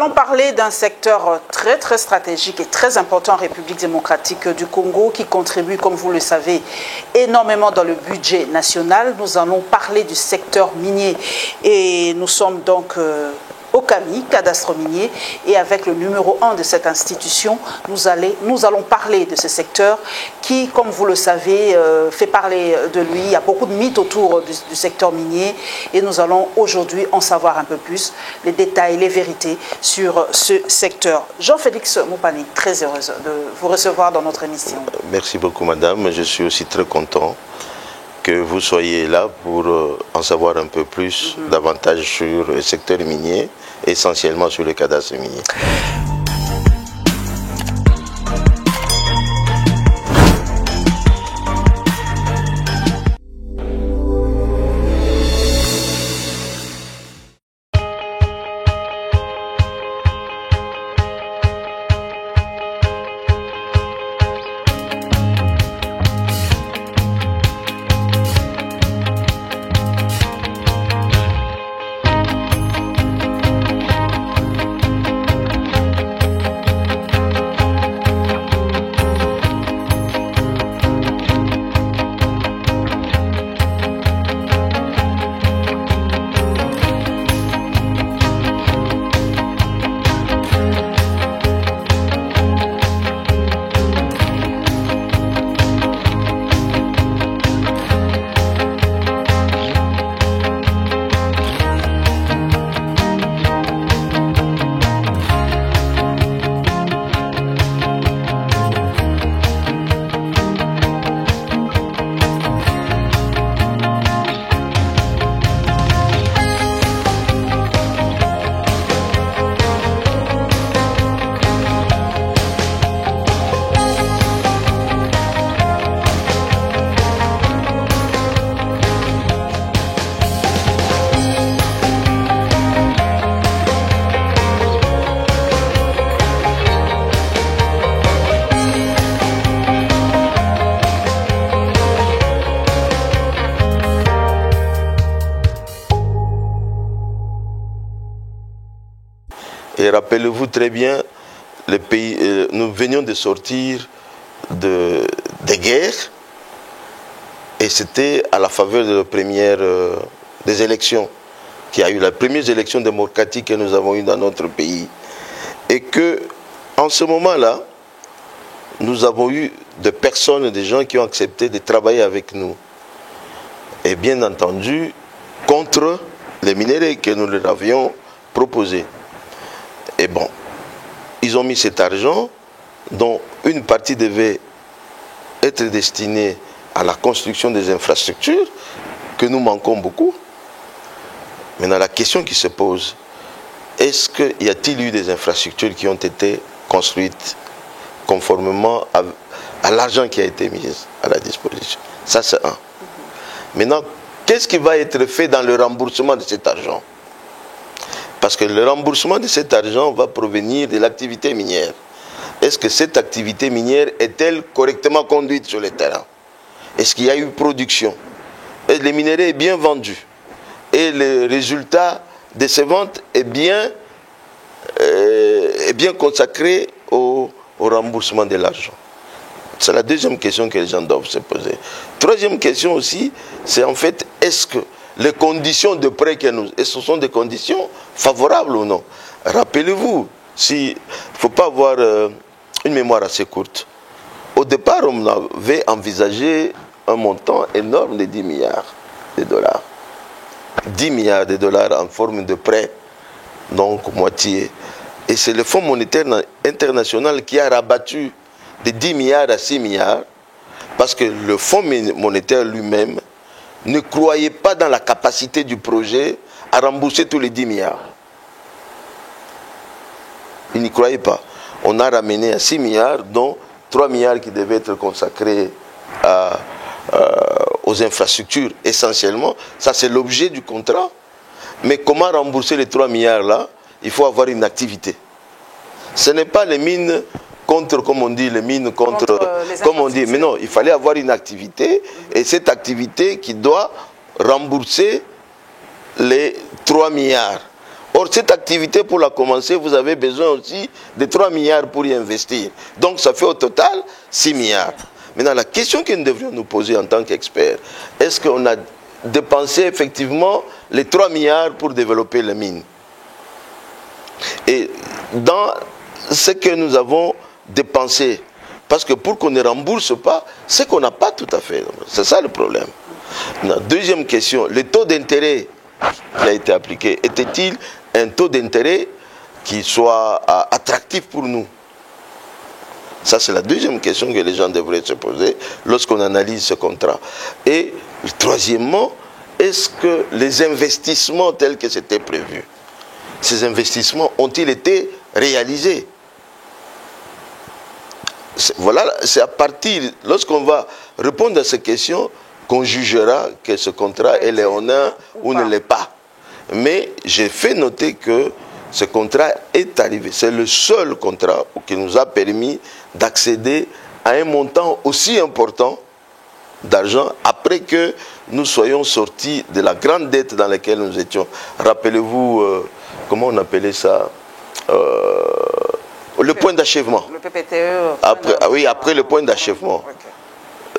allons parler d'un secteur très stratégique et très important en République démocratique du Congo qui contribue, comme vous le savez, énormément dans le budget national. Nous allons parler du secteur minier et nous sommes donc au CAMI, cadastre minier, et avec le numéro 1 de cette institution, nous allons parler de ce secteur qui, comme vous le savez, fait parler de lui. Il y a beaucoup de mythes autour du secteur minier et nous allons aujourd'hui en savoir un peu plus, les détails, les vérités sur ce secteur. Jean-Félix Mopani, très heureuse de vous recevoir dans notre émission. Merci beaucoup, madame. Je suis aussi très content que vous soyez là pour en savoir un peu plus, davantage sur le secteur minier, essentiellement sur le cadastre minier. Et rappelez-vous très bien, le pays, nous venions de sortir des guerres et c'était à la faveur de la première des élections, qui a eu la première élection démocratique que nous avons eue dans notre pays. Et que, en ce moment-là, nous avons eu des personnes, des gens qui ont accepté de travailler avec nous. Et bien entendu, contre les minéraux que nous leur avions proposés. Et bon, ils ont mis cet argent dont une partie devait être destinée à la construction des infrastructures, que nous manquons beaucoup. Maintenant, la question qui se pose, y a-t-il eu des infrastructures qui ont été construites conformément à l'argent qui a été mis à la disposition? Ça, c'est un. Maintenant, qu'est-ce qui va être fait dans le remboursement de cet argent? Parce que le remboursement de cet argent va provenir de l'activité minière. Est-ce que cette activité minière est-elle correctement conduite sur le terrain? Est-ce qu'il y a eu production? Est-ce que le minerai est bien vendu? Et le résultat de ces ventes est bien consacré au remboursement de l'argent? C'est la deuxième question que les gens doivent se poser. Troisième question aussi, c'est en fait, est-ce que les conditions de prêt que nous... Est-ce que ce sont des conditions favorables ou non? Rappelez-vous, il ne faut pas avoir une mémoire assez courte. Au départ, on avait envisagé un montant énorme de 10 milliards de dollars. 10 milliards de dollars en forme de prêt, donc moitié. Et c'est le Fonds monétaire international qui a rabattu de 10 milliards à 6 milliards, parce que le Fonds monétaire lui-même ne croyait pas dans la capacité du projet à rembourser tous les 10 milliards. Il n'y croyait pas. On a ramené à 6 milliards, dont 3 milliards qui devaient être consacrés aux infrastructures essentiellement. Ça, c'est l'objet du contrat. Mais comment rembourser les 3 milliards là? Il faut avoir une activité. Ce n'est pas les mines contre, comme on dit, les mines contre comme on dit. Mais non, il fallait avoir une activité, et cette activité qui doit rembourser les 3 milliards. Or, cette activité, pour la commencer, vous avez besoin aussi de 3 milliards pour y investir. Donc, ça fait au total 6 milliards. Maintenant, la question que nous devrions nous poser en tant qu'experts, est-ce qu'on a dépensé effectivement les 3 milliards pour développer les mines? Et dans ce que nous avons dépensé, parce que pour qu'on ne rembourse pas, c'est qu'on n'a pas tout à fait. C'est ça le problème. Maintenant, deuxième question, le taux d'intérêt qui a été appliqué, était-il un taux d'intérêt qui soit attractif pour nous? Ça, c'est la deuxième question que les gens devraient se poser lorsqu'on analyse ce contrat. Et troisièmement, est-ce que les investissements tels que c'était prévu, ces investissements ont-ils été réalisés? Voilà, c'est à partir, lorsqu'on va répondre à ces questions, qu'on jugera que ce contrat est léonin ou ne l'est pas. Mais j'ai fait noter que ce contrat est arrivé. C'est le seul contrat qui nous a permis d'accéder à un montant aussi important d'argent après que nous soyons sortis de la grande dette dans laquelle nous étions. Rappelez-vous, comment on appelait ça, le point d'achèvement. Le PPTE. Oui, après le point d'achèvement.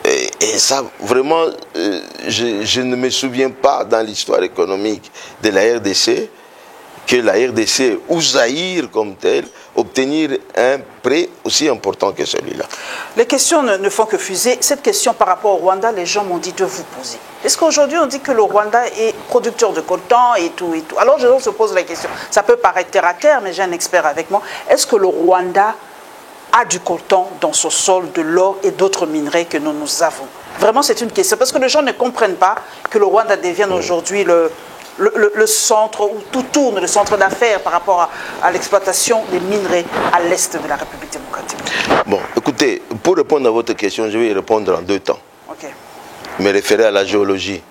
Okay. Et ça, vraiment, je ne me souviens pas dans l'histoire économique de la RDC que la RDC ou Zaïre comme tel obtenir un prêt aussi important que celui-là. Les questions ne font que fuser. Cette question par rapport au Rwanda, les gens m'ont dit de vous poser. Est-ce qu'aujourd'hui on dit que le Rwanda est producteur de coltan et tout et tout? Alors je se pose la question. Ça peut paraître terre à terre, mais j'ai un expert avec moi. Est-ce que le Rwanda a du coltan dans son sol, de l'or et d'autres minerais que nous avons? Vraiment, c'est une question. Parce que les gens ne comprennent pas que le Rwanda devienne aujourd'hui le centre où tout tourne, le centre d'affaires par rapport à l'exploitation des minerais à l'est de la République démocratique. Bon, écoutez, pour répondre à votre question, je vais y répondre en 2 temps. Ok. Me référer à la géologie.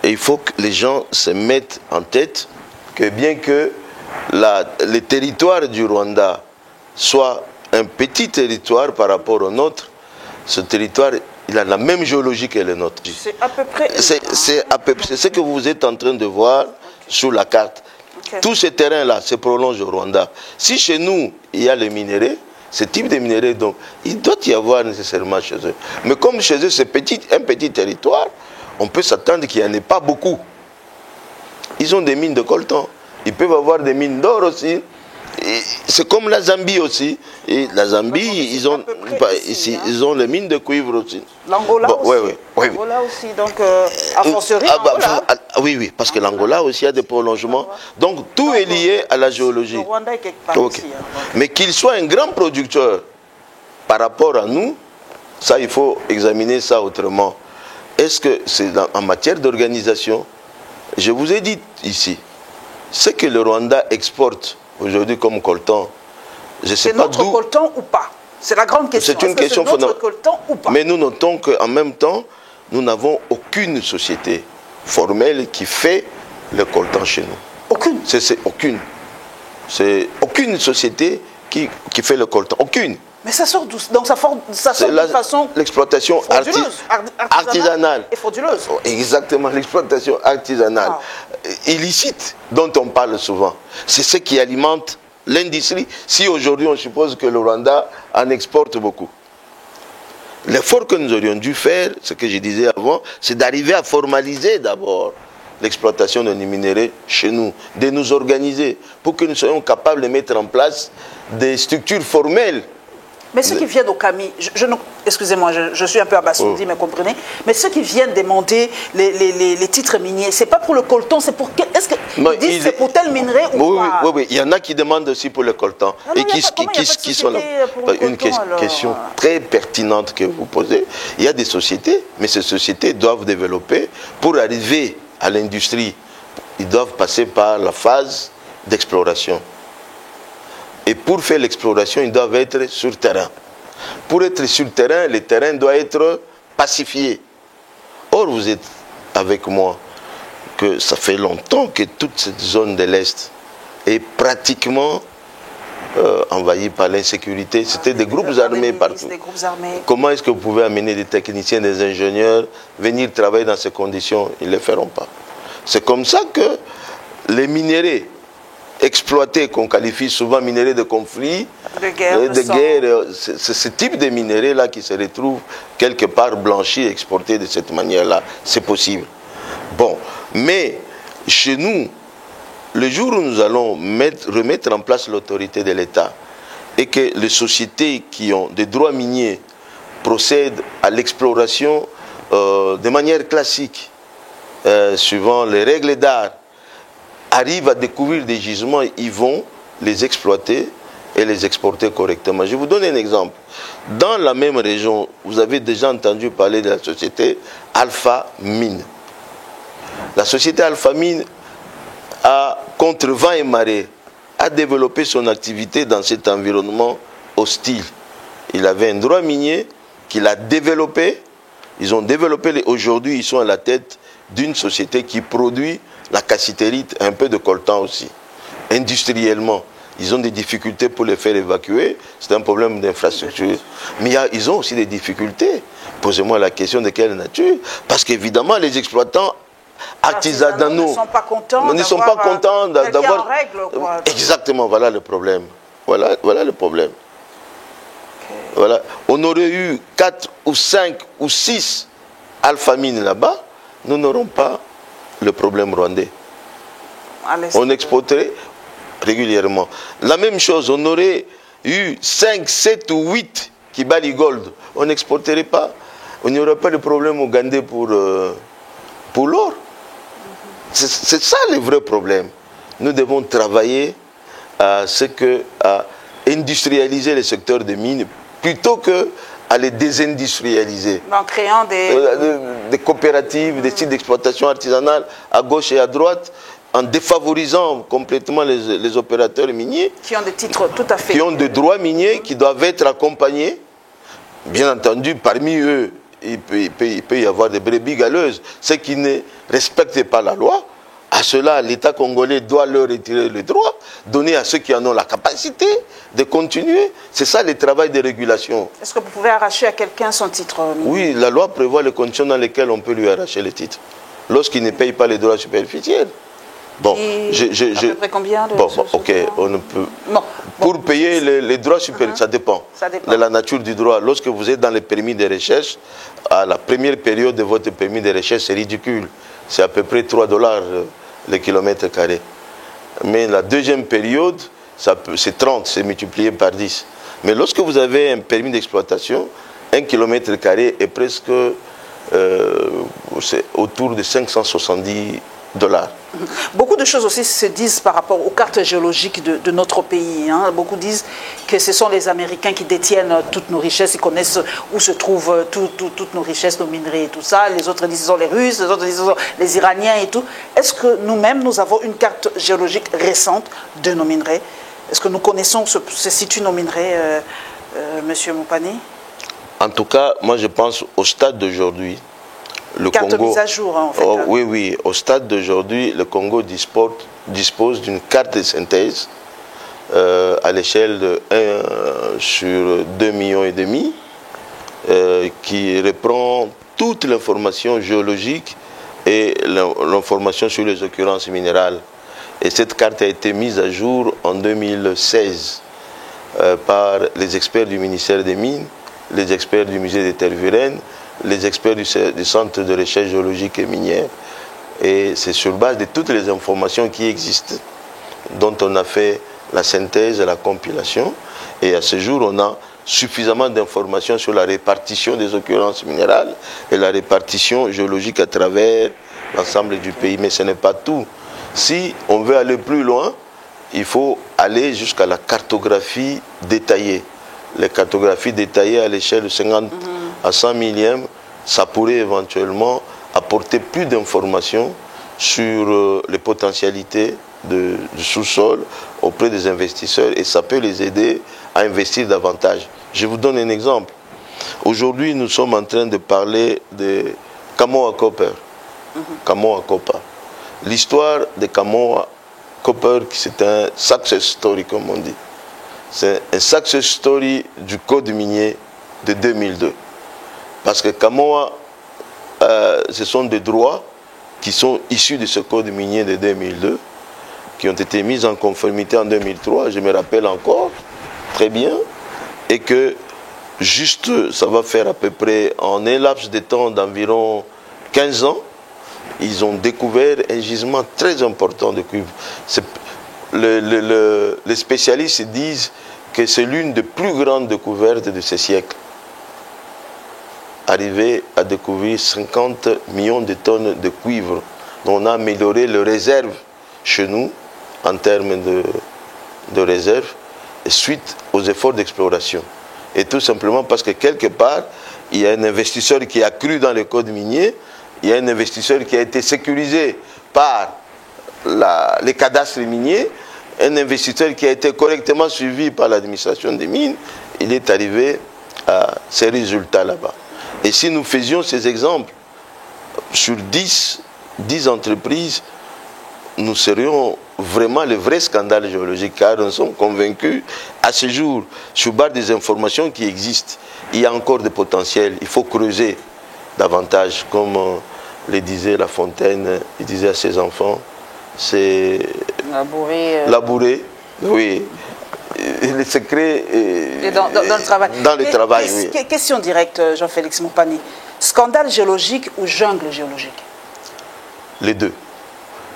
Et il faut que les gens se mettent en tête que bien que le territoire du Rwanda soit un petit territoire par rapport au nôtre, ce territoire, il a la même géologie que le nôtre. C'est à peu près... C'est à peu près ce que vous êtes en train de voir sur la carte. Okay. Tout ce terrain-là se prolonge au Rwanda. Si chez nous, il y a les minéraux, ce type de minéraux, donc, il doit y avoir nécessairement chez eux. Mais comme chez eux, c'est un petit territoire, on peut s'attendre qu'il n'y en ait pas beaucoup. Ils ont des mines de coltan. Ils peuvent avoir des mines d'or aussi. C'est comme la Zambie aussi. Et la Zambie, ils ont les mines de cuivre aussi. L'Angola aussi. Oui. L'Angola aussi, donc à forcerie. Oui, parce que l'Angola aussi a des prolongements. Donc tout est lié à la géologie. Le Rwanda est quelque part aussi. Mais qu'il soit un grand producteur par rapport à nous, ça il faut examiner ça autrement. Est-ce que c'est en matière d'organisation? Je vous ai dit ici, ce que le Rwanda exporte aujourd'hui comme coltan, je ne sais pas d'où... C'est notre coltan ou pas? C'est la grande question. C'est une question fondamentale. Mais nous notons qu'en même temps, nous n'avons aucune société formelle qui fait le coltan chez nous. Aucune? Aucune. C'est aucune société qui fait le coltan. Aucune. Mais ça sort d'où? Donc ça sort de façon... L'exploitation artisanale. Et frauduleuse. Exactement, l'exploitation artisanale. Illicite, dont on parle souvent. C'est ce qui alimente l'industrie. Si aujourd'hui on suppose que le Rwanda en exporte beaucoup. L'effort que nous aurions dû faire, ce que je disais avant, c'est d'arriver à formaliser d'abord l'exploitation de nos minéraux chez nous, de nous organiser pour que nous soyons capables de mettre en place des structures formelles. Mais ceux qui viennent au CAMI, excusez-moi, je suis un peu abasourdi, mais comprenez, mais ceux qui viennent demander les titres miniers, c'est pas pour le coltan, c'est pour... Est-ce qu'ils disent c'est pour tel minerai ou pas? Oui, il y en a qui demandent aussi pour le coltan. Et qui sont là. Une question très pertinente que vous posez. Il y a des sociétés, mais ces sociétés doivent développer pour arriver à l'industrie. Ils doivent passer par la phase d'exploration. Et pour faire l'exploration, ils doivent être sur terrain. Pour être sur terrain, le terrain doit être pacifié. Or, vous êtes avec moi que ça fait longtemps que toute cette zone de l'Est est pratiquement envahie par l'insécurité. C'était des groupes armés partout. Comment est-ce que vous pouvez amener des techniciens, des ingénieurs, venir travailler dans ces conditions? Ils ne le feront pas. C'est comme ça que les minéraux exploités, qu'on qualifie souvent minerais de conflit, de guerre, c'est ce type de minerais-là qui se retrouve quelque part blanchis et exportés de cette manière-là. C'est possible. Bon, mais chez nous, le jour où nous allons remettre en place l'autorité de l'État et que les sociétés qui ont des droits miniers procèdent à l'exploration de manière classique, suivant les règles d'art, arrivent à découvrir des gisements, ils vont les exploiter et les exporter correctement. Je vous donne un exemple. Dans la même région, vous avez déjà entendu parler de la société Alpha Mine. La société Alpha Mine a, contre vent et marée, a développé son activité dans cet environnement hostile. Il avait un droit minier qu'il a développé. Ils ont développé, aujourd'hui ils sont à la tête d'une société qui produit la cassitérite, un peu de coltan aussi. Industriellement, ils ont des difficultés pour les faire évacuer. C'est un problème d'infrastructure. Mais ils ont aussi des difficultés. Posez-moi la question de quelle nature. Parce qu'évidemment, les exploitants artisanaux ne sont pas contents d'avoir... règle, quoi. Exactement, voilà le problème. Voilà le problème. Okay. Voilà. On aurait eu 4 ou 5 ou 6 Alpha Mine là-bas, nous n'aurons pas le problème rwandais. On exporterait régulièrement. La même chose, on aurait eu 5, 7 ou 8 Kibali Gold. On n'exporterait pas. On n'y aurait pas de problème ougandais pour l'or. C'est ça le vrai problème. Nous devons travailler à industrialiser le secteur des mines plutôt que à les désindustrialiser. En créant des coopératives, des sites d'exploitation artisanale à gauche et à droite, en défavorisant complètement les opérateurs miniers. Qui ont des titres tout à fait... Qui ont des droits miniers, qui doivent être accompagnés. Bien entendu, parmi eux, il peut y avoir des brebis galeuses. Ceux qui ne respectent pas la loi, à cela, l'État congolais doit leur retirer le droit, donner à ceux qui en ont la capacité de continuer. C'est ça le travail de régulation. Est-ce que vous pouvez arracher à quelqu'un son titre? Oui, la loi prévoit les conditions dans lesquelles on peut lui arracher le titre. Lorsqu'il ne paye pas les droits superficiels. Bon, à peu près combien de... Bon, ok, on ne peut... Pour payer les droits supérieurs, ça dépend de la nature du droit. Lorsque vous êtes dans les permis de recherche, à la première période de votre permis de recherche, c'est ridicule. C'est à peu près 3 $ le kilomètre carré. Mais la deuxième période, c'est 30, c'est multiplié par 10. Mais lorsque vous avez un permis d'exploitation, 1 kilomètre carré est presque autour de 570 $. Beaucoup de choses aussi se disent par rapport aux cartes géologiques de notre pays. Hein. Beaucoup disent que ce sont les Américains qui détiennent toutes nos richesses, ils connaissent où se trouvent toutes nos richesses, nos minerais et tout ça. Les autres disent que ce sont les Russes, les autres disent que ce sont les Iraniens et tout. Est-ce que nous-mêmes, nous avons une carte géologique récente de nos minerais? Est-ce que nous connaissons où se situent nos minerais, Monsieur Mopani? En tout cas, moi je pense au stade d'aujourd'hui. Le carte Congo, mise à jour, en fait. Oui. Au stade d'aujourd'hui, le Congo dispose d'une carte de synthèse à l'échelle de 1 sur 2,5 millions qui reprend toute l'information géologique et l'information sur les occurrences minérales. Et cette carte a été mise à jour en 2016 par les experts du ministère des Mines, les experts du musée des Tervuren, les experts du Centre de recherche géologique et minière. Et c'est sur base de toutes les informations qui existent, dont on a fait la synthèse et la compilation. Et à ce jour, on a suffisamment d'informations sur la répartition des occurrences minérales et la répartition géologique à travers l'ensemble du pays. Mais ce n'est pas tout. Si on veut aller plus loin, il faut aller jusqu'à la cartographie détaillée. Les cartographies détaillées à l'échelle de 50 à 100 millièmes, ça pourrait éventuellement apporter plus d'informations sur les potentialités du sous-sol auprès des investisseurs et ça peut les aider à investir davantage. Je vous donne un exemple. Aujourd'hui, nous sommes en train de parler de Kamoa Copper. Kamoa Copper. L'histoire de Kamoa Copper, c'est un success story, comme on dit. C'est un success story du code minier de 2002. Parce que Kamoa, ce sont des droits qui sont issus de ce code minier de 2002. qui ont été mises en conformité en 2003, je me rappelle encore très bien, et que juste, ça va faire à peu près, en un laps de temps d'environ 15 ans, ils ont découvert un gisement très important de cuivre. Les spécialistes disent que c'est l'une des plus grandes découvertes de ce siècle. Arriver à découvrir 50 millions de tonnes de cuivre. On a amélioré les réserves chez nous en termes de réserves suite aux efforts d'exploration. Et tout simplement parce que quelque part, il y a un investisseur qui a cru dans le code minier, il y a un investisseur qui a été sécurisé par les cadastres miniers, un investisseur qui a été correctement suivi par l'administration des mines, il est arrivé à ces résultats là-bas. Et si nous faisions ces exemples sur 10 entreprises, nous serions vraiment le vrai scandale géologique, car nous sommes convaincus, à ce jour, sur base des informations qui existent, il y a encore des potentiels, il faut creuser davantage, comme le disait La Fontaine, il disait à ses enfants, c'est labourer, oui, le secret dans le travail. Dans le travail, oui. Question directe, Jean-Félix Moupani, scandale géologique ou jungle géologique? Les deux.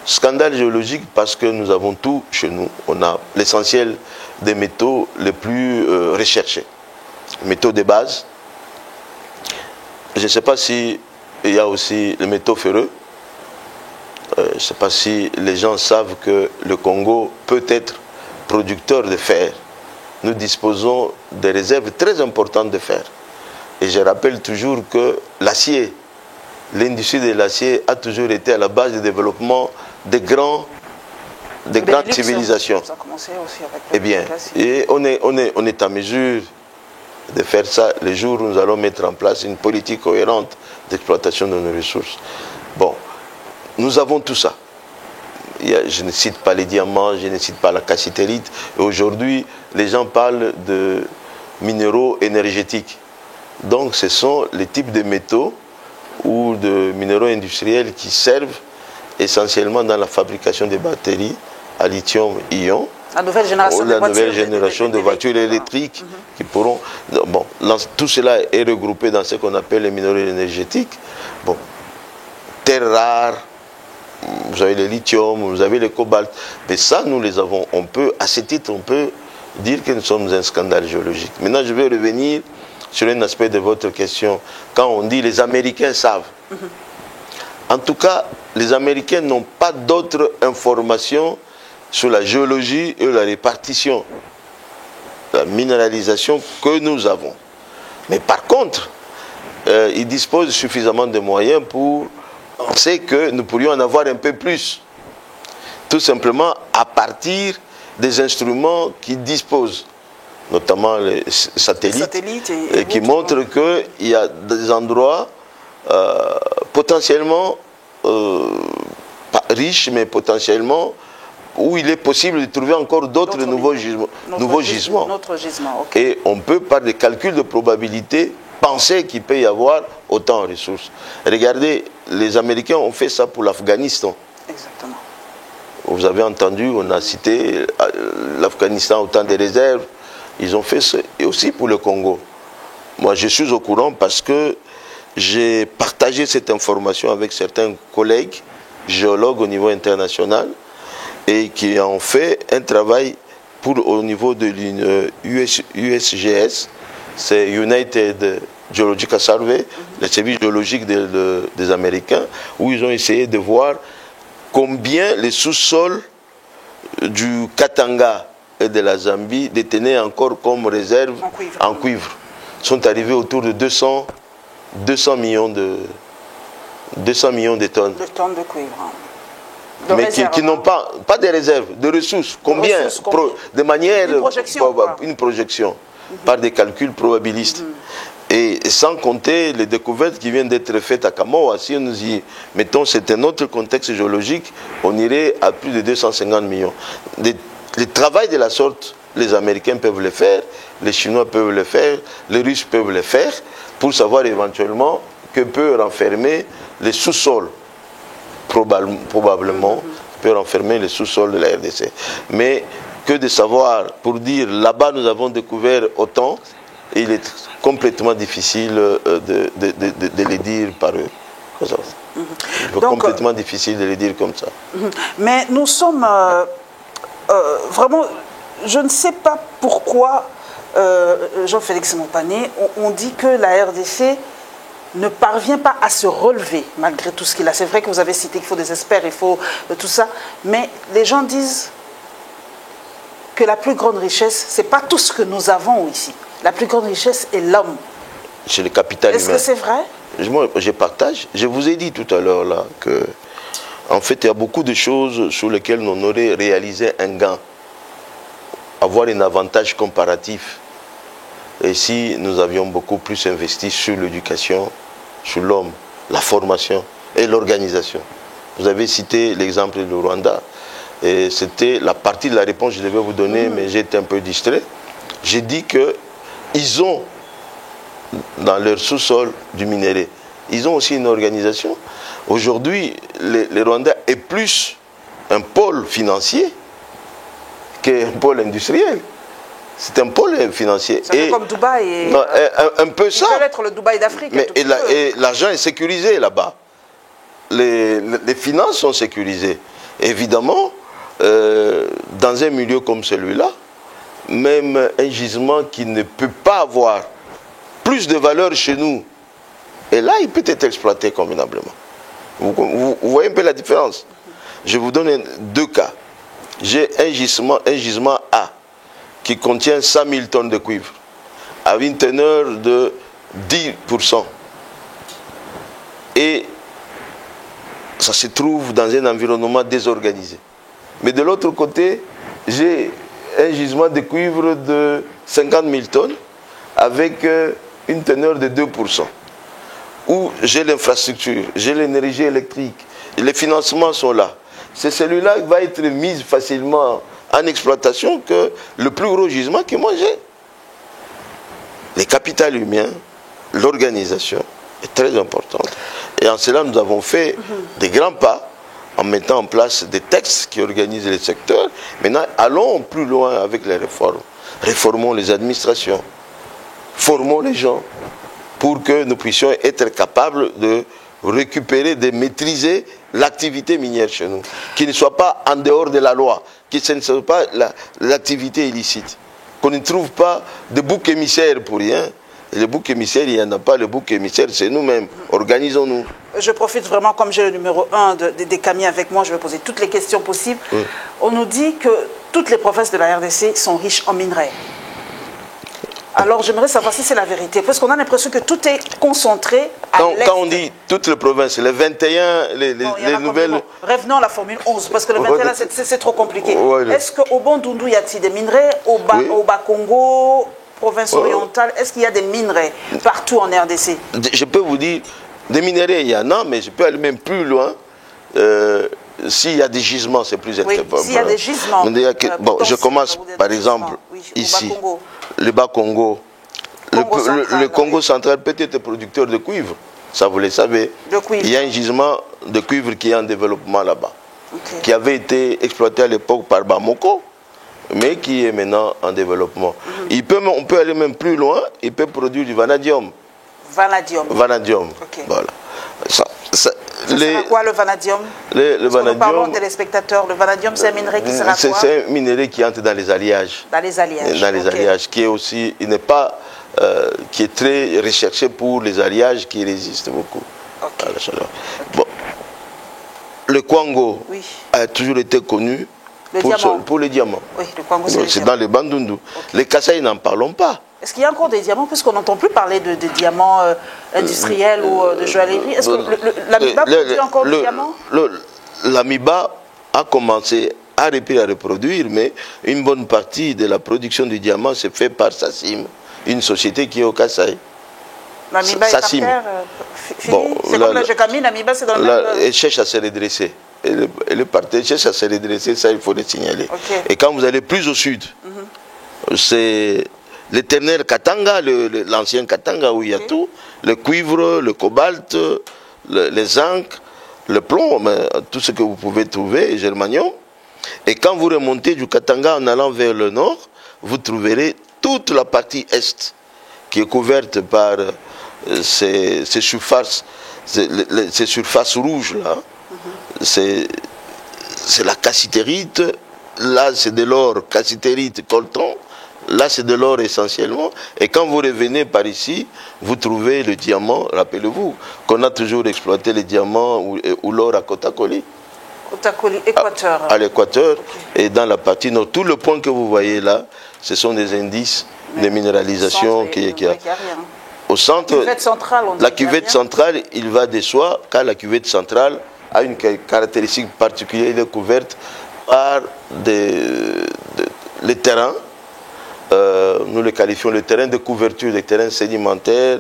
Scandale géologique parce que nous avons tout chez nous. On a l'essentiel des métaux les plus recherchés. Métaux de base. Je ne sais pas s'il y a aussi les métaux ferreux. Je ne sais pas si les gens savent que le Congo peut être producteur de fer. Nous disposons de réserves très importantes de fer. Et je rappelle toujours que l'acier, l'industrie de l'acier a toujours été à la base du développement des grandes civilisations. Ça a commencé aussi avec eh bien, et on est à mesure de faire ça le jour où nous allons mettre en place une politique cohérente d'exploitation de nos ressources. Bon, nous avons tout ça. Je ne cite pas les diamants, je ne cite pas la cassitérite. Aujourd'hui, les gens parlent de minéraux énergétiques. Donc, ce sont les types de métaux ou de minéraux industriels qui servent essentiellement dans la fabrication des batteries à lithium-ion. La nouvelle génération de voitures électriques qui pourront... Bon, tout cela est regroupé dans ce qu'on appelle les minéraux énergétiques. Bon, terres rares, vous avez le lithium, vous avez le cobalt. Mais ça, nous les avons. On peut, à ce titre, on peut dire que nous sommes un scandale géologique. Maintenant, je vais revenir sur un aspect de votre question. Quand on dit les Américains savent. En tout cas, les Américains n'ont pas d'autres informations sur la géologie et la répartition, la minéralisation que nous avons. Mais par contre, ils disposent suffisamment de moyens pour penser que nous pourrions en avoir un peu plus. Tout simplement à partir des instruments qu'ils disposent, notamment les satellites qui montrent qu'il y a des endroits potentiellement pas riches, mais potentiellement où il est possible de trouver encore d'autres nouveaux gisements. Okay. Et on peut, par des calculs de probabilité, penser qu'il peut y avoir autant de ressources. Regardez, les Américains ont fait ça pour l'Afghanistan. Exactement. Vous avez entendu, on a cité l'Afghanistan autant de réserves. Ils ont fait ça, et aussi pour le Congo. Moi, je suis au courant parce que j'ai partagé cette information avec certains collègues géologues au niveau international et qui ont fait un travail au niveau de l'USGS, c'est United Geological Survey, le service géologique des Américains, où ils ont essayé de voir combien les sous-sols du Katanga et de la Zambie détenaient encore comme réserve en cuivre. Ils sont arrivés autour de 200 millions de tonnes. De tonnes de cuivre. Mais qui n'ont pas de réserves, de ressources. Combien, de manière... Une projection. Par des calculs probabilistes. Et sans compter les découvertes qui viennent d'être faites à Kamoa. Si nous y mettons, c'est un autre contexte géologique, on irait à plus de 250 millions. Le travail de la sorte, les Américains peuvent le faire, les Chinois peuvent le faire, les Russes peuvent le faire, pour savoir éventuellement que peut renfermer les sous-sols, probablement, peut renfermer le sous-sol de la RDC. Mais que de savoir, pour dire là-bas nous avons découvert autant, il est complètement difficile de les dire par eux. Donc, complètement difficile de les dire comme ça. Mais nous sommes vraiment, je ne sais pas pourquoi, Jean-Félix Montagné, on dit que la RDC ne parvient pas à se relever malgré tout ce qu'il a. C'est vrai que vous avez cité qu'il faut des experts, il faut tout ça, mais les gens disent que la plus grande richesse, ce n'est pas tout ce que nous avons ici. La plus grande richesse est l'homme. C'est le capital humain. Est-ce que c'est vrai? Moi, je partage. Je vous ai dit tout à l'heure là que, en fait, il y a beaucoup de choses sur lesquelles on aurait réalisé un gain, avoir un avantage comparatif. Et si nous avions beaucoup plus investi sur l'éducation, sur l'homme, la formation et l'organisation. Vous avez cité l'exemple du Rwanda. Et c'était la partie de la réponse que je devais vous donner, mais j'ai été un peu distrait. J'ai dit qu'ils ont, dans leur sous-sol du minerai, ils ont aussi une organisation. Aujourd'hui, le Rwanda est plus un pôle financier qu'un pôle industriel. C'est un pôle financier. C'est comme Dubaï. Et non, un peu ça. Il peut être le Dubaï d'Afrique. Et l'argent est sécurisé là-bas. Les finances sont sécurisées. Évidemment, dans un milieu comme celui-là, même un gisement qui ne peut pas avoir plus de valeur chez nous, et là, il peut être exploité convenablement. Vous voyez un peu la différence? Je vous donne deux cas. J'ai un gisement A qui contient 100 000 tonnes de cuivre, à une teneur de 10%. Et ça se trouve dans un environnement désorganisé. Mais de l'autre côté, j'ai un gisement de cuivre de 50 000 tonnes avec une teneur de 2%. Où j'ai l'infrastructure, j'ai l'énergie électrique, les financements sont là. C'est celui-là qui va être mis facilement en exploitation que le plus gros gisement que moi j'ai. Les capitales humains, l'organisation est très importante. Et en cela, nous avons fait des grands pas en mettant en place des textes qui organisent les secteurs. Maintenant, allons plus loin avec les réformes. Réformons les administrations. Formons les gens pour que nous puissions être capables de récupérer, de maîtriser l'activité minière chez nous. Qui ne soit pas en dehors de la loi, que ce ne soit pas l'activité illicite. Qu'on ne trouve pas de bouc émissaire pour rien. Et le bouc émissaire, il n'y en a pas. Le bouc émissaire, c'est nous-mêmes. Organisons-nous. Je profite vraiment, comme j'ai le numéro 1 des Camille avec moi, je vais poser toutes les questions possibles. Oui. On nous dit que toutes les provinces de la RDC sont riches en minerais. Alors j'aimerais savoir si c'est la vérité, parce qu'on a l'impression que tout est concentré à l'est. Quand on dit toutes les provinces, les 21, les nouvelles... Revenons à la formule 11, parce que le 21, c'est trop compliqué. Est-ce qu'au Bandundu, y a-t-il des minerais? Au Bas-Congo, province orientale, est-ce qu'il y a des minerais partout en RDC? Je peux vous dire, des minerais, il y en a, mais je peux aller même plus loin. S'il y a des gisements, c'est plus important. S'il y a des gisements. Bon, je commence par exemple ici. Le Bas-Congo. Le Congo central peut être producteur de cuivre. Ça, vous le savez. Il y a un gisement de cuivre qui est en développement là-bas. Qui avait été exploité à l'époque par Bamako, mais qui est maintenant en développement. On peut aller même plus loin. Il peut produire du vanadium. Vanadium. Voilà. C'est quoi le vanadium? Le vanadium, parlons des téléspectateurs. Le vanadium, c'est un minerai qui sert à quoi? C'est un minerai qui entre dans les alliages. Dans les alliages. Dans les alliages, qui est aussi, il n'est pas, qui est très recherché pour les alliages qui résistent beaucoup à la chaleur. Bon. Le Congo a toujours été connu pour les diamants. Oui, le Congo, c'est dans les Bandundu. Les Kasaï, n'en parlons pas. Est-ce qu'il y a encore des diamants, puisqu'on n'entend plus parler de diamants industriels ou de joaillerie? Est-ce que l'Amiba produit encore des diamants? L'Amiba a commencé à reproduire, mais une bonne partie de la production du diamant se fait par Sassim, une société qui est au Kasaï. L'Amiba est par terre, c'est comme la Jacamine, l'Amiba c'est dans le même... Elle cherche à se redresser. Elle est partie, elle cherche à se redresser, ça il faut le signaler. Et quand vous allez plus au sud, c'est... l'éternel Katanga, l'ancien Katanga où il y a tout, le cuivre, le cobalt, les zinc, le plomb, tout ce que vous pouvez trouver, germanium. Et quand vous remontez du Katanga en allant vers le nord, vous trouverez toute la partie est qui est couverte par ces surfaces rouges là. C'est la cassitérite. Là, c'est de l'or, cassitérite, coltan. Là, c'est de l'or essentiellement. Et quand vous revenez par ici, vous trouvez le diamant. Rappelez-vous qu'on a toujours exploité les diamants ou l'or à Kotakoli. Kotakoli, Équateur. À l'équateur. Okay. Et dans la partie nord, tout le point que vous voyez là, ce sont des indices de minéralisation qui a. Au centre, la cuvette centrale, il va de soi, car la cuvette centrale a une caractéristique particulière, elle est couverte par les terrains, nous les qualifions le terrain de couverture, des terrains sédimentaires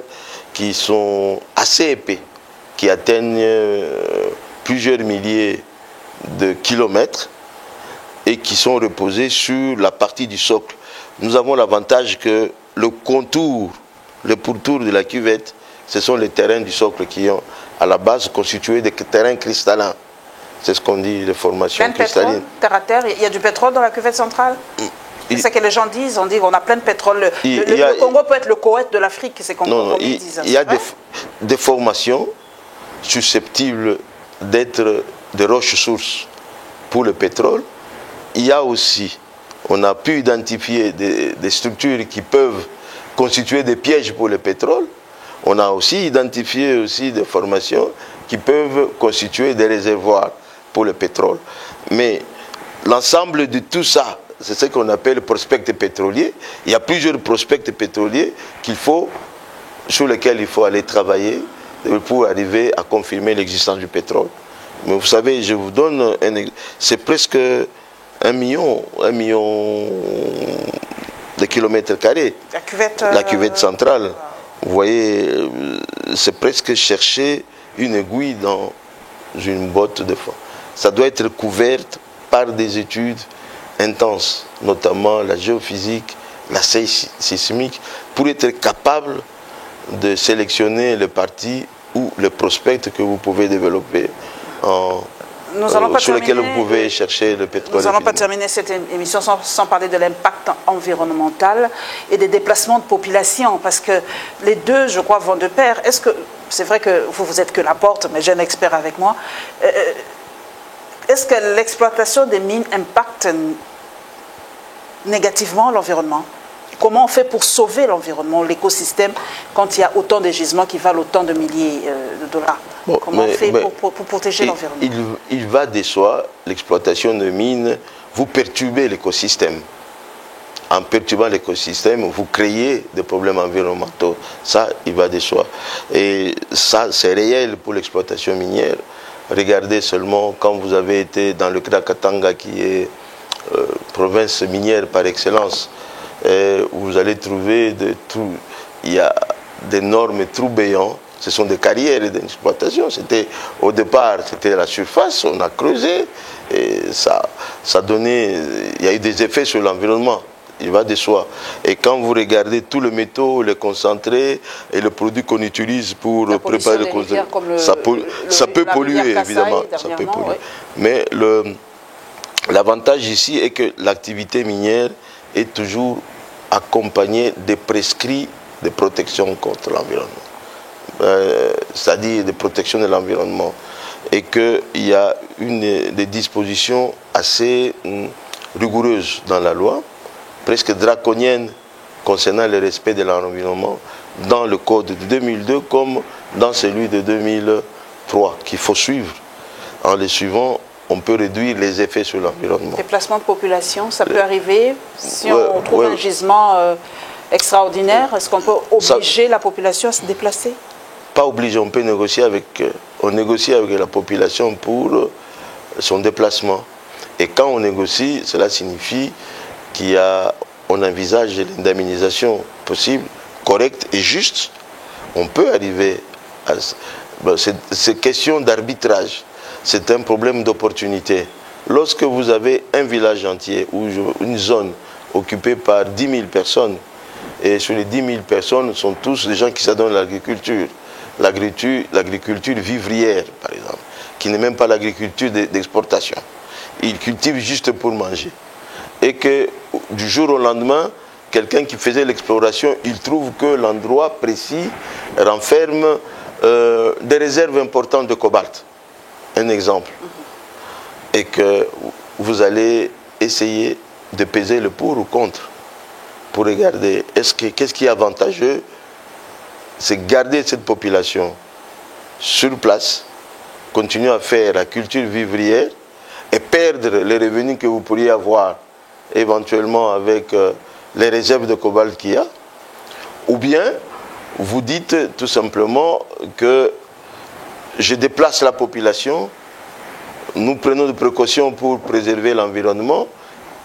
qui sont assez épais, qui atteignent plusieurs milliers de kilomètres et qui sont reposés sur la partie du socle. Nous avons l'avantage que le contour, le pourtour de la cuvette, ce sont les terrains du socle qui ont à la base constitué des terrains cristallins. C'est ce qu'on dit, les formations cristallines. Terre à terre, il y a du pétrole dans la cuvette centrale? C'est ça que les gens disent, on dit qu'on a plein de pétrole. Le Congo peut être le Koweït de l'Afrique, c'est comme ils disent. Il y a des formations susceptibles d'être des roches-sources pour le pétrole. Il y a aussi, on a pu identifier des structures qui peuvent constituer des pièges pour le pétrole. On a aussi identifié aussi des formations qui peuvent constituer des réservoirs pour le pétrole. Mais l'ensemble de tout ça, c'est ce qu'on appelle prospect pétrolier. Il y a plusieurs prospects pétroliers sur lesquels il faut aller travailler pour arriver à confirmer l'existence du pétrole. Mais vous savez, je vous donne c'est presque 1 million de kilomètres carrés. La cuvette centrale. Vous voyez, c'est presque chercher une aiguille dans une botte de foin. Ça doit être couvert par des études intenses, notamment la géophysique, la sismique, pour être capable de sélectionner les parties ou les prospects que vous pouvez développer sur lesquels vous pouvez chercher le pétrole. Nous n'allons pas terminer cette émission sans parler de l'impact environnemental et des déplacements de population, parce que les deux, je crois, vont de pair. Est-ce que, c'est vrai que vous êtes que la porte, mais j'ai un expert avec moi, est-ce que l'exploitation des mines impacte négativement l'environnement? Comment on fait pour sauver l'environnement, l'écosystème, quand il y a autant de gisements qui valent autant de milliers de dollars? Comment on fait pour protéger l'environnement? Il va de soi, l'exploitation de mines, vous perturbez l'écosystème. En perturbant l'écosystème, vous créez des problèmes environnementaux. Ça, il va de soi. Et ça, c'est réel pour l'exploitation minière. Regardez seulement quand vous avez été dans le Katanga, qui est province minière par excellence, vous allez trouver il y a d'énormes trous béants. Ce sont des carrières d'exploitation. Au départ, c'était la surface, on a creusé, et ça donnait, il y a eu des effets sur l'environnement. Il va de soi. Et quand vous regardez tous les métaux, les concentrés et le produit qu'on utilise pour préparer le concentré, ça peut polluer, évidemment. Ça peut polluer. Ouais. Mais l'avantage ici est que l'activité minière est toujours accompagnée des prescrits de protection contre l'environnement. C'est-à-dire de protection de l'environnement. Et qu'il y a des dispositions assez rigoureuses dans la loi, presque draconienne concernant le respect de l'environnement dans le code de 2002 comme dans celui de 2003 qu'il faut suivre. En les suivant, on peut réduire les effets sur l'environnement. Déplacement de population, ça peut arriver si on trouve un gisement extraordinaire. Est-ce qu'on peut obliger la population à se déplacer? Pas obligé, on peut négocier on négocie avec la population pour son déplacement. Et quand on négocie, cela signifie on envisage l'indemnisation possible, correcte et juste. On peut arriver à... c'est question d'arbitrage. C'est un problème d'opportunité. Lorsque vous avez un village entier ou une zone occupée par 10 000 personnes, et sur les 10 000 personnes sont tous des gens qui s'adonnent à l'agriculture. L'agriculture vivrière, par exemple. qui n'est même pas l'agriculture d'exportation. Ils cultivent juste pour manger. Et que du jour au lendemain, quelqu'un qui faisait l'exploration, il trouve que l'endroit précis renferme des réserves importantes de cobalt. Un exemple. Et que vous allez essayer de peser le pour ou contre pour regarder qu'est-ce qui est avantageux, c'est garder cette population sur place, continuer à faire la culture vivrière et perdre les revenus que vous pourriez avoir éventuellement avec les réserves de cobalt qu'il y a, ou bien vous dites tout simplement que je déplace la population, nous prenons des précautions pour préserver l'environnement,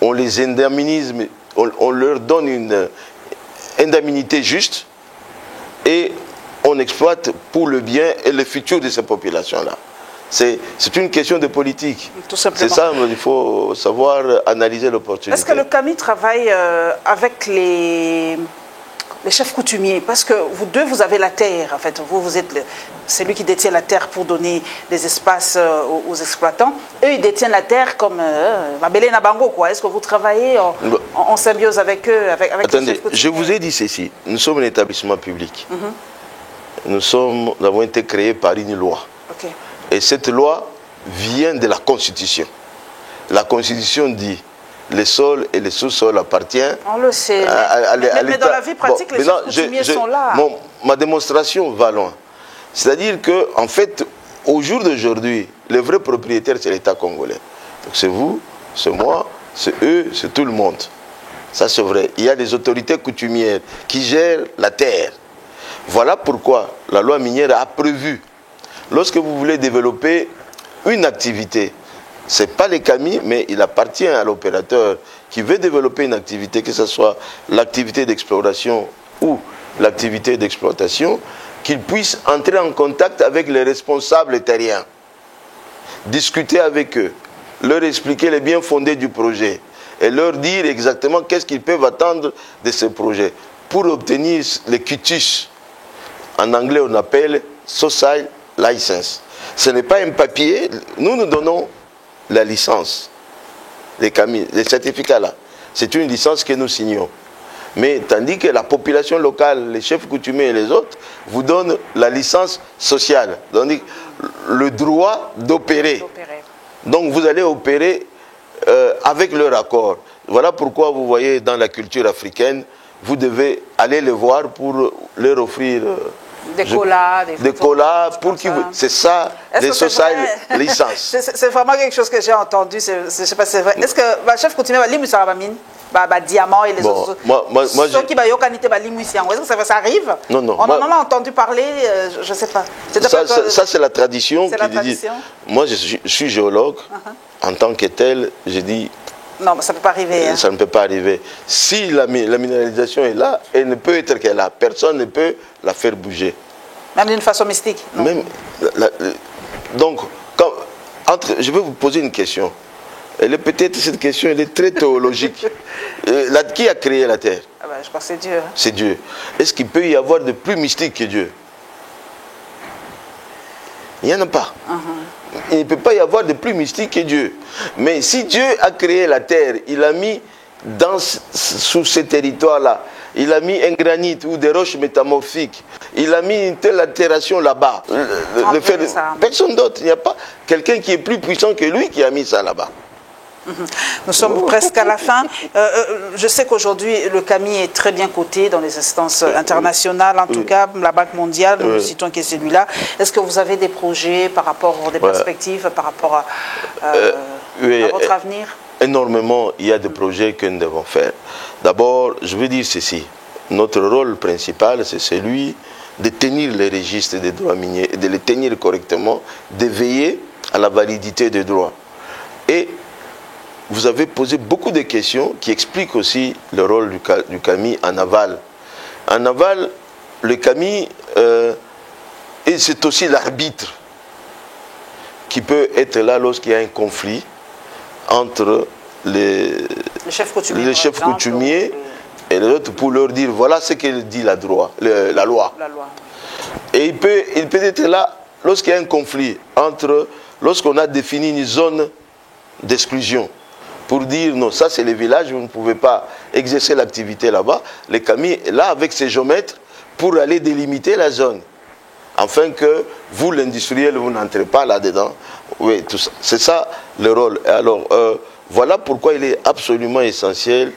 on les indemnise, on leur donne une indemnité juste et on exploite pour le bien et le futur de ces populations-là. C'est une question de politique. C'est ça, il faut savoir analyser l'opportunité. Est-ce que le CAMI travaille avec les chefs coutumiers? Parce que vous deux, vous avez la terre. En fait, vous êtes celui qui détient la terre pour donner des espaces aux exploitants. Eux, ils détiennent la terre comme Mabélé Nabango, quoi. Est-ce que vous travaillez en symbiose avec eux, avec attendez, les chefs coutumiers? Je vous ai dit ceci. Nous sommes un établissement public. Nous avons été créés par une loi. Okay. Et cette loi vient de la Constitution. La Constitution dit les sols et les sous-sols appartiennent. On le sait. Mais dans la vie pratique, les chefs coutumiers sont là. Ma démonstration va loin. C'est-à-dire que, en fait, au jour d'aujourd'hui, le vrai propriétaire, c'est l'État congolais. Donc c'est vous, c'est moi, c'est eux, c'est tout le monde. Ça, c'est vrai. Il y a des autorités coutumières qui gèrent la terre. Voilà pourquoi la loi minière a prévu, lorsque vous voulez développer une activité, ce n'est pas les CAMI, mais il appartient à l'opérateur qui veut développer une activité, que ce soit l'activité d'exploration ou l'activité d'exploitation, qu'il puisse entrer en contact avec les responsables terriens, discuter avec eux, leur expliquer les biens fondés du projet et leur dire exactement qu'est-ce qu'ils peuvent attendre de ce projet pour obtenir les quitus. En anglais, on appelle Social License. Ce n'est pas un papier, nous donnons la licence, les certificats là. C'est une licence que nous signons. Mais tandis que la population locale, les chefs coutumiers et les autres, vous donnent la licence sociale, donc le droit d'opérer. Donc vous allez opérer avec leur accord. Voilà pourquoi vous voyez dans la culture africaine, vous devez aller les voir pour leur offrir des colas, pour qu'ils... C'est ça, les social licences. C'est vraiment quelque chose que j'ai entendu, je ne sais pas si c'est vrai. Est-ce que le chef coutumier va limiter la mine? Diamant et les autres. Ceux qui est-ce que ça arrive? Non, non. On en a entendu parler, je ne sais pas. Ça, c'est la tradition qui dit. Moi, je suis géologue. En tant que tel, je dis. Non, mais ça ne peut pas arriver. Ça ne peut pas arriver. Si la minéralisation est là, elle ne peut être qu'elle là. Personne ne peut la faire bouger. Même d'une façon mystique? Non. Même, donc, je vais vous poser une question. Peut-être cette question, elle est très théologique. Qui a créé la terre? Je crois que c'est Dieu. C'est Dieu. Est-ce qu'il peut y avoir de plus mystique que Dieu? Il n'y en a pas. Il ne peut pas y avoir de plus mystique que Dieu. Mais si Dieu a créé la terre, il a mis sous ce territoire-là, il a mis un granit ou des roches métamorphiques, il a mis une telle altération là-bas. Personne d'autre, il n'y a pas quelqu'un qui est plus puissant que lui qui a mis ça là-bas. Nous sommes presque à la fin. Je sais qu'aujourd'hui, le CAMI est très bien coté dans les instances internationales, en tout cas, la Banque mondiale, nous citons qui est celui-là. Est-ce que vous avez des projets par rapport, des perspectives par rapport à votre avenir? Énormément, il y a des projets que nous devons faire. D'abord, je veux dire ceci. Notre rôle principal, c'est celui de tenir les registres des droits miniers, de les tenir correctement, de veiller à la validité des droits. Et vous avez posé beaucoup de questions qui expliquent aussi le rôle du CAMI en aval. En aval, le CAMI, c'est aussi l'arbitre qui peut être là lorsqu'il y a un conflit entre les chefs coutumiers et les autres pour leur dire voilà ce que dit la loi. Et il peut être là lorsqu'il y a un conflit entre lorsqu'on a défini une zone d'exclusion, pour dire non, ça c'est les villages, vous ne pouvez pas exercer l'activité là-bas, les camis, là avec ces géomètres, pour aller délimiter la zone, afin que vous, l'industriel, vous n'entrez pas là-dedans. Oui, tout ça. C'est ça le rôle. Alors, voilà pourquoi il est absolument essentiel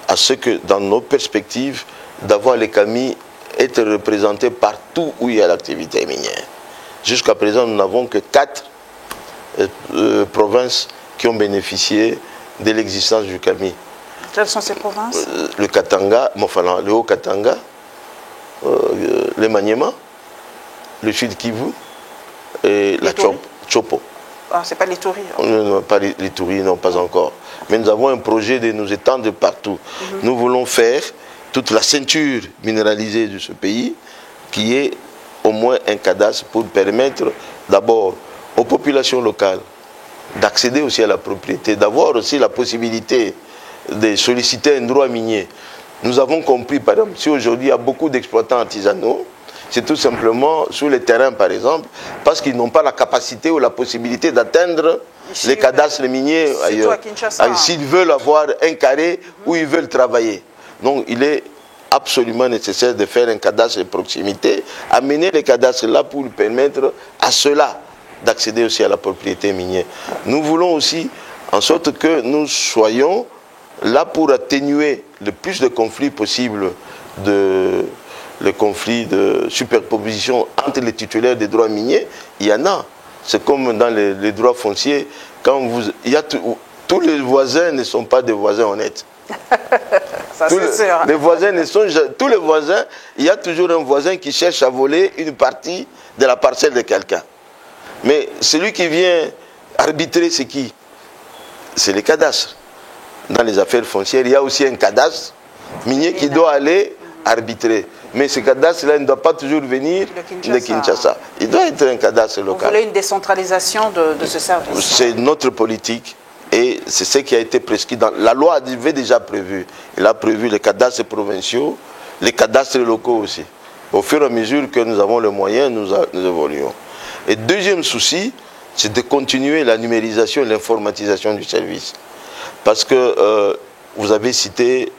à ce que, dans nos perspectives, d'avoir les camis être représentés partout où il y a l'activité minière. Jusqu'à présent, nous n'avons que 4 provinces qui ont bénéficié de l'existence du Kami. Quelles sont ces provinces? Le Katanga, enfin, le Haut-Katanga, le Maniema, le Sud Kivu et la Chopo. Ah, c'est pas l'Ituri? Non, pas l'Ituri, non, pas encore. Mais nous avons un projet de nous étendre partout. Nous voulons faire toute la ceinture minéralisée de ce pays, qui est au moins un cadastre pour permettre d'abord aux populations locales d'accéder aussi à la propriété, d'avoir aussi la possibilité de solliciter un droit minier. Nous avons compris, par exemple, si aujourd'hui il y a beaucoup d'exploitants artisanaux, c'est tout simplement sur les terrains, par exemple, parce qu'ils n'ont pas la capacité ou la possibilité d'atteindre les cadastres miniers ailleurs. S'ils veulent avoir un carré où ils veulent travailler. Donc il est absolument nécessaire de faire un cadastre de proximité, amener les cadastres là pour permettre à ceux-là d'accéder aussi à la propriété minière. Nous voulons aussi en sorte que nous soyons là pour atténuer le plus de conflits possibles, les conflits de superposition entre les titulaires des droits miniers. Il y en a. C'est comme dans les droits fonciers, quand tous les voisins ne sont pas des voisins honnêtes. Ça, c'est sûr. Les voisins tous les voisins, il y a toujours un voisin qui cherche à voler une partie de la parcelle de quelqu'un. Mais celui qui vient arbitrer, c'est qui? C'est les cadastres. Dans les affaires foncières, il y a aussi un cadastre minier qui doit aller arbitrer. Mais ce cadastre-là ne doit pas toujours venir de Kinshasa. Il doit être un cadastre local. Vous voulez une décentralisation de ce service? C'est notre politique et c'est ce qui a été prescrit. La loi avait déjà prévu. Elle a prévu les cadastres provinciaux, les cadastres locaux aussi. Au fur et à mesure que nous avons les moyens, nous évoluons. Et deuxième souci, c'est de continuer la numérisation et l'informatisation du service. Parce que vous avez cité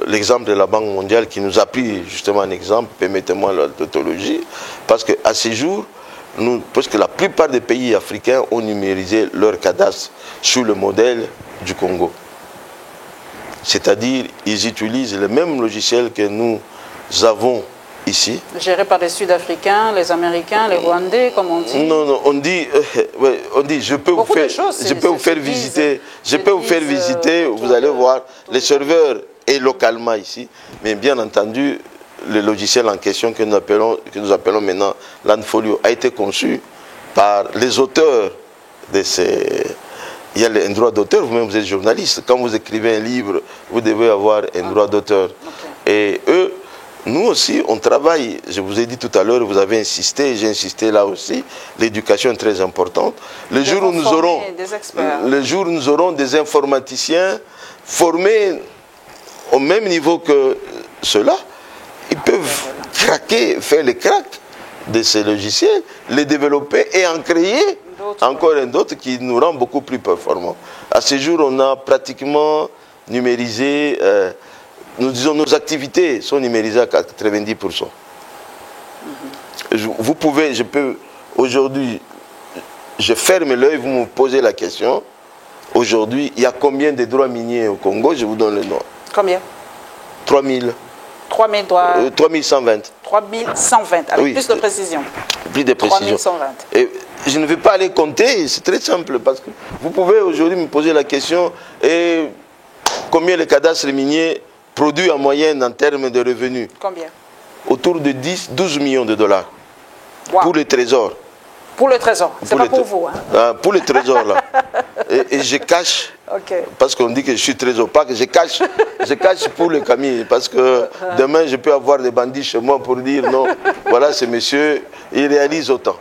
l'exemple de la Banque mondiale qui nous a pris justement un exemple, permettez-moi la tautologie, parce qu'à ces jours, parce que la plupart des pays africains ont numérisé leur cadastre sur le modèle du Congo. C'est-à-dire, ils utilisent le même logiciel que nous avons ici. Géré par les Sud-Africains, les Américains, les Rwandais, comme on dit. Non, on dit, je peux vous faire visiter, vous allez voir, les serveurs et localement ici, mais bien entendu, le logiciel en question que nous appelons maintenant Landfolio a été conçu par les auteurs de ces... Il y a un droit d'auteur, vous-même vous êtes journaliste, quand vous écrivez un livre, vous devez avoir un droit d'auteur. Et eux, nous aussi, on travaille, je vous ai dit tout à l'heure, vous avez insisté, j'ai insisté là aussi, l'éducation est très importante. Le jour où nous aurons des informaticiens formés au même niveau que ceux-là, ils peuvent craquer, faire les cracks de ces logiciels, les développer et en créer encore un autre qui nous rend beaucoup plus performants. À ce jour, on a pratiquement numérisé... nous disons nos activités sont numérisées à 90%. Aujourd'hui, je ferme l'œil, vous me posez la question. Aujourd'hui, il y a combien de droits miniers au Congo? Je vous donne le nom. Combien? 3000. 3000 droits. 3120. 3120, avec oui, plus de précision. Plus de précision. 3120. Et je ne vais pas les compter, c'est très simple, parce que vous pouvez aujourd'hui me poser la question, et combien les cadastres miniers produit en moyenne en termes de revenus? Combien? Autour de 12 millions de dollars. Wow. Pour le trésor. Pour le trésor, c'est pas pour vous. Hein? Pour le trésor, là. Et je cache, parce qu'on dit que je suis trésor, pas que je cache pour le Kami, parce que demain je peux avoir des bandits chez moi pour dire non, voilà ce monsieur, il réalise autant.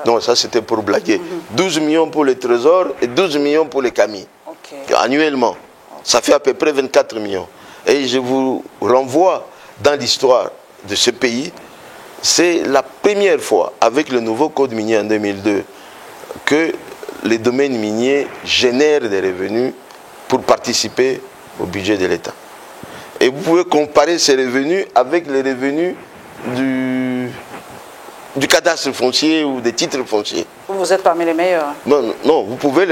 Non, ça c'était pour blaguer. 12 millions pour le trésor et 12 millions pour les Kami. Annuellement. Ça fait à peu près 24 millions. Et je vous renvoie dans l'histoire de ce pays c'est la première fois, avec le nouveau code minier en 2002, que les domaines miniers génèrent des revenus pour participer au budget de l'État. Et vous pouvez comparer ces revenus avec les revenus du cadastre foncier ou des titres fonciers. Vous êtes parmi les meilleurs. Non, non, vous pouvez,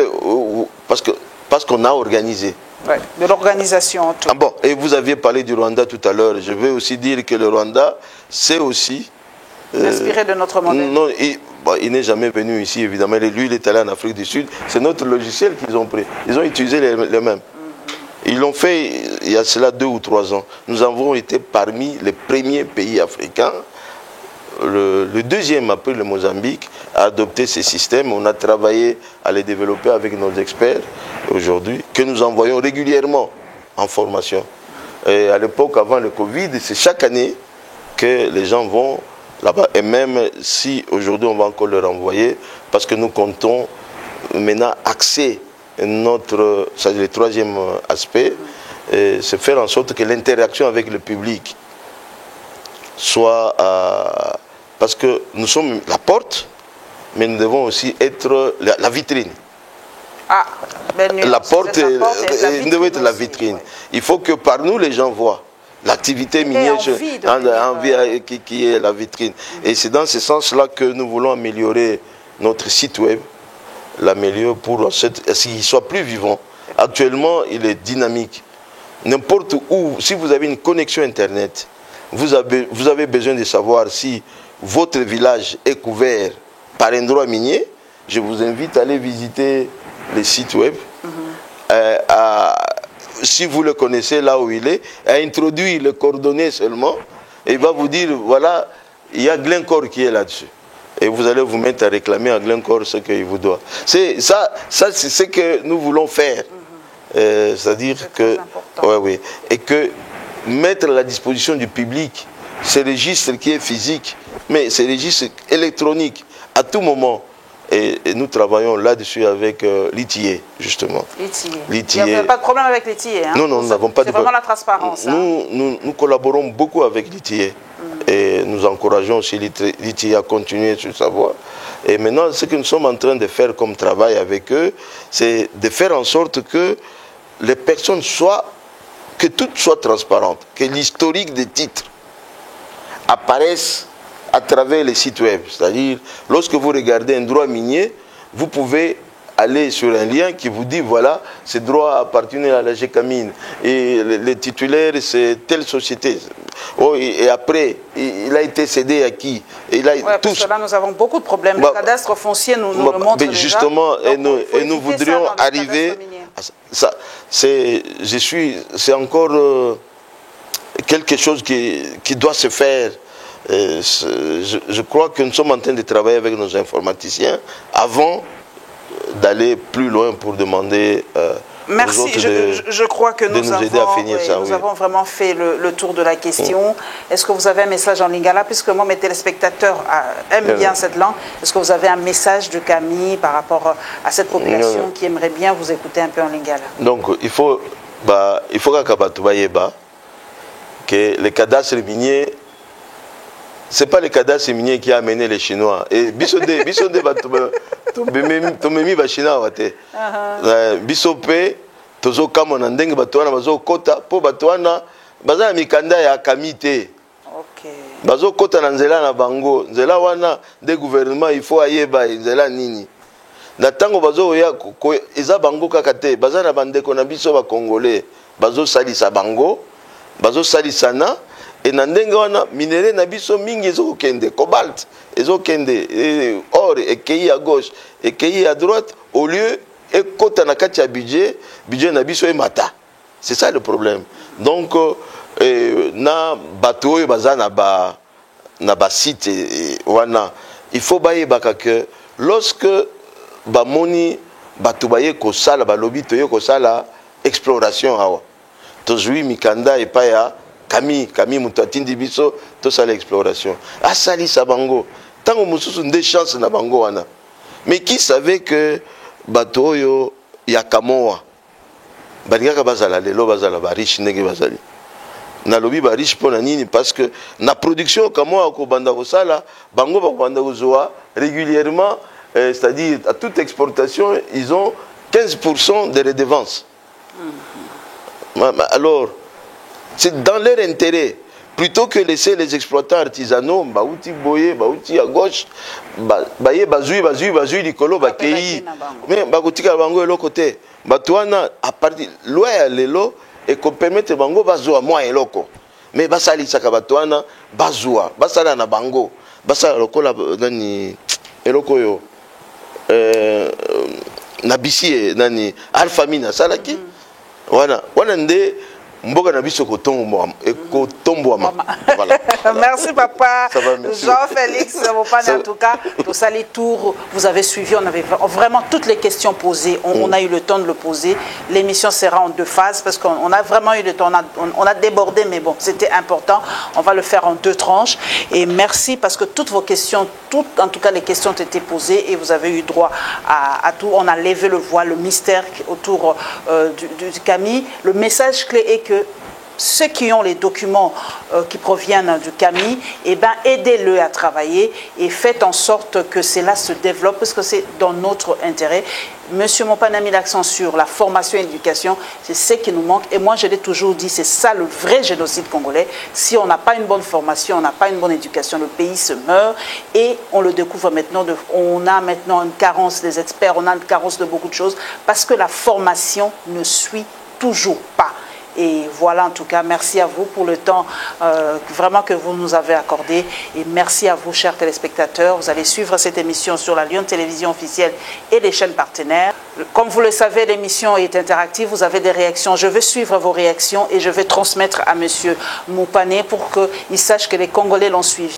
parce qu'on a organisé. Ouais, de l'organisation. Ah bon, et vous aviez parlé du Rwanda tout à l'heure. Je veux aussi dire que le Rwanda, c'est aussi... inspiré de notre modèle. Non, il n'est jamais venu ici, évidemment. Lui, il est allé en Afrique du Sud. C'est notre logiciel qu'ils ont pris. Ils ont utilisé les mêmes. Ils l'ont fait il y a cela 2 ou 3 ans. Nous avons été parmi les premiers pays africains. Le deuxième, après le Mozambique, a adopté ces systèmes. On a travaillé à les développer avec nos experts aujourd'hui, que nous envoyons régulièrement en formation. Et à l'époque, avant le Covid, c'est chaque année que les gens vont là-bas. Et même si aujourd'hui on va encore le renvoyer, parce que nous comptons maintenant axer notre, c'est le troisième aspect, c'est faire en sorte que l'interaction avec le public soit... parce que nous sommes la porte, mais nous devons aussi être la vitrine. Ah, la porte doit être la vitrine. Ouais. Il faut que par nous, les gens voient l'activité minière qui est la vitrine. Et c'est dans ce sens-là que nous voulons améliorer notre site web, l'améliorer pour qu'il soit plus vivant. Actuellement, il est dynamique. N'importe où, si vous avez une connexion Internet, vous avez besoin de savoir si votre village est couvert par un droit minier. Je vous invite à aller visiter les sites web. Si vous le connaissez là où il est, à introduire les coordonnées seulement, et il va vous dire, voilà, il y a Glencore qui est là-dessus. Et vous allez vous mettre à réclamer à Glencore ce qu'il vous doit. C'est c'est ce que nous voulons faire. C'est-à-dire que... oui. Et que mettre à la disposition du public ce registre qui est physique, mais ce registre électronique, à tout moment. Et nous travaillons là-dessus avec l'ITIE, justement. l'ITIE. Il n'y a pas de problème avec l'ITIE. Hein? Non, nous n'avons pas de problème. C'est vraiment la transparence. Nous collaborons beaucoup avec l'ITIE. Et nous encourageons aussi l'ITIE à continuer sur sa voie. Et maintenant, ce que nous sommes en train de faire comme travail avec eux, c'est de faire en sorte que les personnes que tout soit transparent, que l'historique des titres apparaisse à travers les sites web. C'est-à-dire, lorsque vous regardez un droit minier, vous pouvez aller sur un lien qui vous dit, voilà, ce droit appartenait à la GECAMINE. Et le titulaire, c'est telle société. Oh, et après, il a été cédé à qui? Parce que là, nous avons beaucoup de problèmes. Le cadastre foncier nous le montre déjà. Justement, et nous voudrions arriver... C'est encore quelque chose qui doit se faire. Je crois que nous sommes en train de travailler avec nos informaticiens avant d'aller plus loin pour demander merci, aux autres je crois que nous avons vraiment fait le tour de la question. Est-ce que vous avez un message en lingala? Puisque moi, mes téléspectateurs aiment bien cette langue. Est-ce que vous avez un message de Camille par rapport à cette population qui aimerait bien vous écouter un peu en lingala? Donc, il faut que les cadastres miniers, ce n'est pas le cadastre minier qui a amené les Chinois. Et Bissode Tomemi va Chinois. Bissopé, Tozo Kamon, Ndeng Batoana, Bazo Kota, Po Batoana, Baza Mikanda ya Kamite. Bazo Kota Nzela na Bango, Nzela wana, des gouvernements, il faut ayeba, Nzela Nini. Natango Bazo ya, Eza Bango Kakate, Baza na Bandeko na Biso ba Congolais, Bazo Salisa Bango, Bazo Salisana. Et nandenge wana minéraux na biso mingi ezokende cobalt ezokende or ekei à gauche ekei à droite au lieu ekota na kati ya budget na biso emata. C'est ça le problème. Donc na bato oyo baza na ba site wana il faut bayebaka que lorsque bamoni bato baye kosala balobi toye kosala exploration awa tozwi mikanda epaya Camille Moutatindi Biso, tout ça l'exploration. Asali Sabango, tant que des chances na bango wana. Mais qui savait que Batoyo Yakamoa, Baniaka Bazala, Lelo Bazala, Barish Nege Bazali. na lobby ba riche pour nini parce que na production comme moi ko banda ko sala bango ba banda ko zoa régulièrement c'est-à-dire à toute exportation ils ont 15% de redevances. Alors c'est dans leur intérêt plutôt que laisser les exploitants artisanaux baouti boye baouti à gauche baye bazui likolo bakei mais bakotika bango de l'autre côté batwana à partir loya lelo et qu'on permette bango bazwa moi eloko mais basali saka batwana bazwa basala na bango basala lokola nani eloko yo na bisi nani alpha mina salaki wana nde mboka na biso kotomboama voilà. Merci papa. Merci. Jean-Félix Mopane, en tout cas au Sali Tour, vous avez suivi, on avait vraiment toutes les questions posées, on a eu le temps de le poser. L'émission sera en 2 phases parce qu'on a vraiment eu le temps, on a débordé, mais bon, c'était important, on va le faire en 2 tranches. Et merci parce que toutes vos questions, en tout cas les questions ont été posées et vous avez eu droit à tout. On a levé le voile, le mystère autour du Camille. Le message clé est que ceux qui ont les documents qui proviennent du Camille, eh ben, aidez-le à travailler et faites en sorte que cela se développe parce que c'est dans notre intérêt. Monsieur Mopane a mis l'accent sur la formation et l'éducation, c'est ce qui nous manque. Et moi, je l'ai toujours dit, c'est ça le vrai génocide congolais. Si on n'a pas une bonne formation, on n'a pas une bonne éducation, le pays se meurt. Et on le découvre maintenant, on a maintenant une carence des experts, on a une carence de beaucoup de choses parce que la formation ne suit toujours pas. Et voilà, en tout cas, merci à vous pour le temps vraiment que vous nous avez accordé. Et merci à vous, chers téléspectateurs. Vous allez suivre cette émission sur la Lyon Télévision officielle et les chaînes partenaires. Comme vous le savez, l'émission est interactive. Vous avez des réactions. Je vais suivre vos réactions et je vais transmettre à monsieur Mopane pour qu'il sache que les Congolais l'ont suivi.